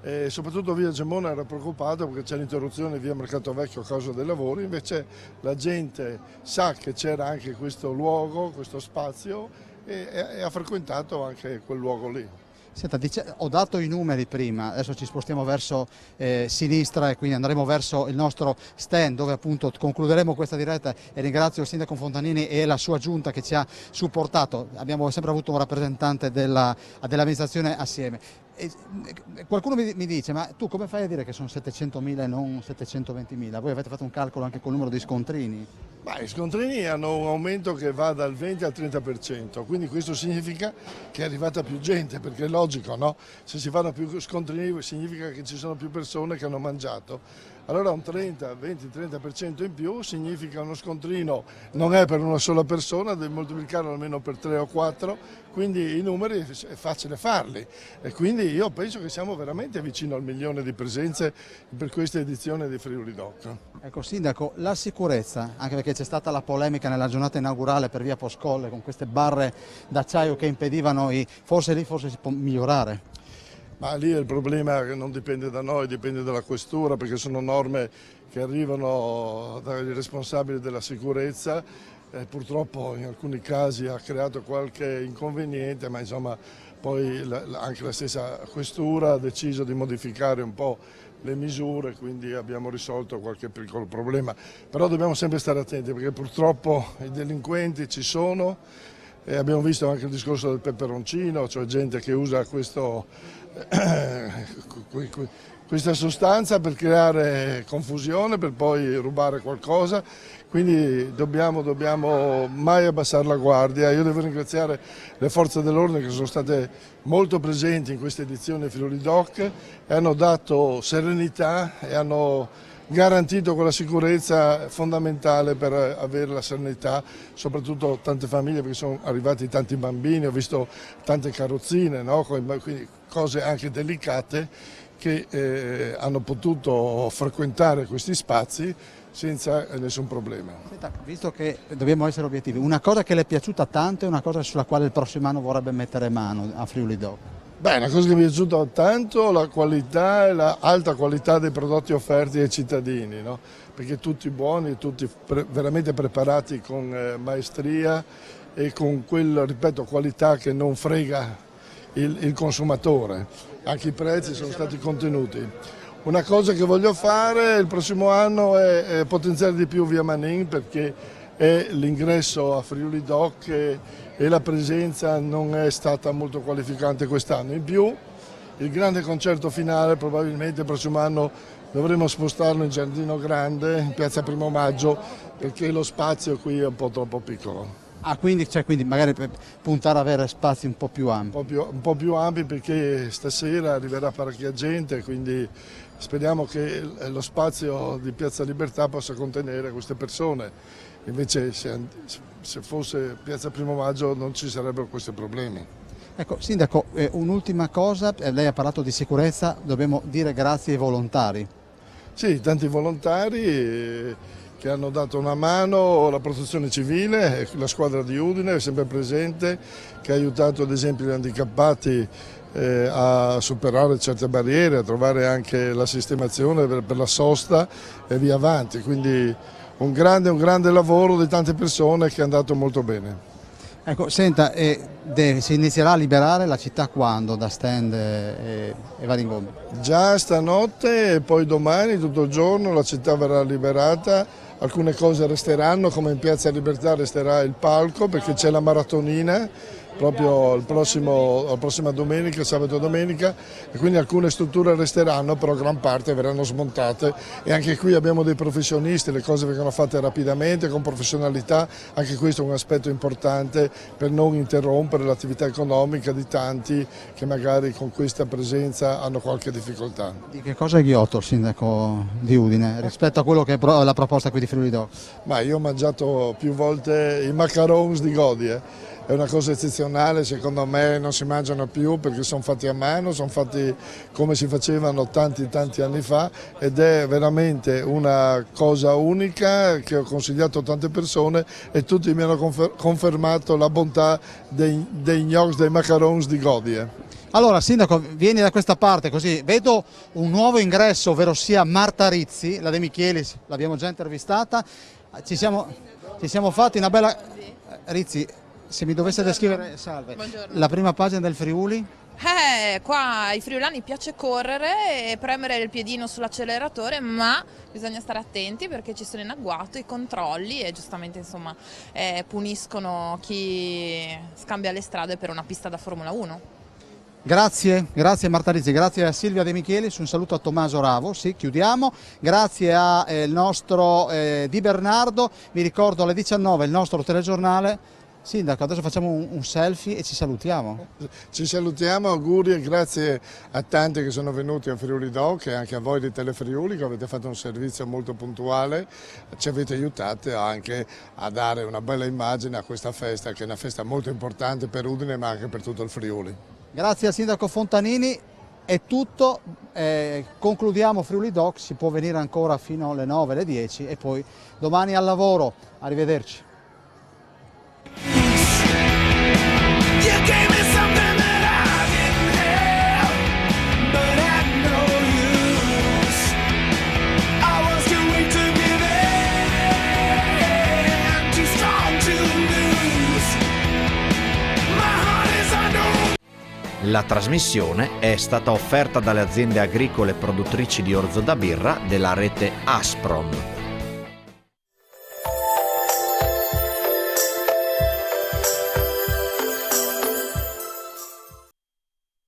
E soprattutto via Gemona era preoccupato perché c'è l'interruzione via Mercato Vecchio a causa dei lavori, invece la gente sa che c'era anche questo luogo, questo spazio e ha frequentato anche quel luogo lì. Senta, ho dato i numeri prima, adesso ci spostiamo verso sinistra e quindi andremo verso il nostro stand dove appunto concluderemo questa diretta e ringrazio il Sindaco Fontanini e la sua giunta che ci ha supportato, abbiamo sempre avuto un rappresentante dell'amministrazione assieme. Qualcuno mi dice, ma tu come fai a dire che sono 700.000 e non 720.000? Voi avete fatto un calcolo anche col numero di scontrini? Gli scontrini hanno un aumento che va dal 20 al 30%, quindi questo significa che è arrivata più gente, perché è logico, no? Se si fanno più scontrini significa che ci sono più persone che hanno mangiato. Allora un 20-30% in più significa uno scontrino, non è per una sola persona, devi moltiplicarlo almeno per 3 o 4, quindi i numeri è facile farli e quindi io penso che siamo veramente vicino al 1 milione di presenze per questa edizione di Friuli Doc. Ecco Sindaco, la sicurezza, anche perché c'è stata la polemica nella giornata inaugurale per via Poscolle con queste barre d'acciaio che impedivano forse lì si può migliorare. Ma lì il problema che non dipende da noi, dipende dalla questura, perché sono norme che arrivano dai responsabili della sicurezza. Purtroppo in alcuni casi ha creato qualche inconveniente, ma insomma poi anche la stessa questura ha deciso di modificare un po' le misure, quindi abbiamo risolto qualche piccolo problema. Però dobbiamo sempre stare attenti perché purtroppo i delinquenti ci sono. E abbiamo visto anche il discorso del peperoncino, cioè gente che usa questa sostanza per creare confusione, per poi rubare qualcosa, quindi dobbiamo mai abbassare la guardia. Io devo ringraziare le forze dell'ordine che sono state molto presenti in questa edizione Friuli Doc e hanno dato serenità e hanno garantito quella sicurezza fondamentale per avere la serenità, soprattutto tante famiglie, perché sono arrivati tanti bambini, ho visto tante carrozzine, no? Quindi cose anche delicate che hanno potuto frequentare questi spazi senza nessun problema. Senta, visto che dobbiamo essere obiettivi, una cosa che le è piaciuta tanto e una cosa sulla quale il prossimo anno vorrebbe mettere mano a Friuli Doc? Beh, una cosa che mi è piaciuta tanto, la qualità e l'alta qualità dei prodotti offerti ai cittadini, no? Perché tutti buoni, tutti veramente preparati con maestria e con quella, ripeto, qualità che non frega il consumatore. Anche i prezzi sono stati contenuti. Una cosa che voglio fare il prossimo anno è potenziare di più Via Manin, perché è l'ingresso a Friuli Doc e la presenza non è stata molto qualificante quest'anno. In più il grande concerto finale probabilmente il prossimo anno dovremo spostarlo in Giardino Grande, in piazza Primo Maggio, perché lo spazio qui è un po' troppo piccolo. Ah, quindi magari per puntare ad avere spazi un po' più ampi. Un po' più ampi perché stasera arriverà parecchia gente, quindi speriamo che lo spazio di Piazza Libertà possa contenere queste persone. Invece se fosse Piazza Primo Maggio non ci sarebbero questi problemi. Ecco, Sindaco, un'ultima cosa, lei ha parlato di sicurezza, dobbimo dire grazie ai volontari. Sì, tanti volontari che hanno dato una mano, la protezione civile, la squadra di Udine è sempre presente, che ha aiutato ad esempio gli handicappati a superare certe barriere, a trovare anche la sistemazione per la sosta e via avanti. Quindi un grande lavoro di tante persone che è andato molto bene. Ecco, senta, si inizierà a liberare la città quando da stand e vari ingommi? Già stanotte e poi domani tutto il giorno la città verrà liberata. Alcune cose resteranno, come in Piazza Libertà resterà il palco perché c'è la maratonina proprio la prossima domenica, sabato e domenica, e quindi alcune strutture resteranno, però gran parte verranno smontate e anche qui abbiamo dei professionisti, le cose vengono fatte rapidamente, con professionalità, anche questo è un aspetto importante per non interrompere l'attività economica di tanti che magari con questa presenza hanno qualche difficoltà. Di che cosa è ghiotto il sindaco di Udine rispetto a quello che è la proposta qui di Friuli Doc? Ma io ho mangiato più volte i macarons di Godie. È una cosa eccezionale, secondo me non si mangiano più perché sono fatti a mano, sono fatti come si facevano tanti anni fa ed è veramente una cosa unica che ho consigliato a tante persone e tutti mi hanno confermato la bontà dei gnocchi, dei macarons di Godie. Allora Sindaco, vieni da questa parte così, vedo un nuovo ingresso, ovvero sia Marta Rizzi, la De Michelis, l'abbiamo già intervistata, ci siamo fatti una bella... Rizzi, se mi dovesse descrivere, salve, Buongiorno. La prima pagina del Friuli? Qua ai friulani piace correre e premere il piedino sull'acceleratore, ma bisogna stare attenti perché ci sono in agguato i controlli e giustamente insomma puniscono chi scambia le strade per una pista da Formula 1. Grazie Marta Rizzi, grazie a Silvia De Michelis, un saluto a Tommaso Ravo, sì, chiudiamo, grazie al nostro Di Bernardo, vi ricordo alle 19 il nostro telegiornale, Sindaco, adesso facciamo un selfie e ci salutiamo. Ci salutiamo, auguri e grazie a tanti che sono venuti a Friuli Doc e anche a voi di Telefriuli che avete fatto un servizio molto puntuale, ci avete aiutato anche a dare una bella immagine a questa festa che è una festa molto importante per Udine ma anche per tutto il Friuli. Grazie al Sindaco Fontanini, è tutto, concludiamo Friuli Doc, si può venire ancora fino alle 9, alle 10 e poi domani al lavoro, arrivederci. La trasmissione è stata offerta dalle aziende agricole produttrici di orzo da birra della rete Aspron.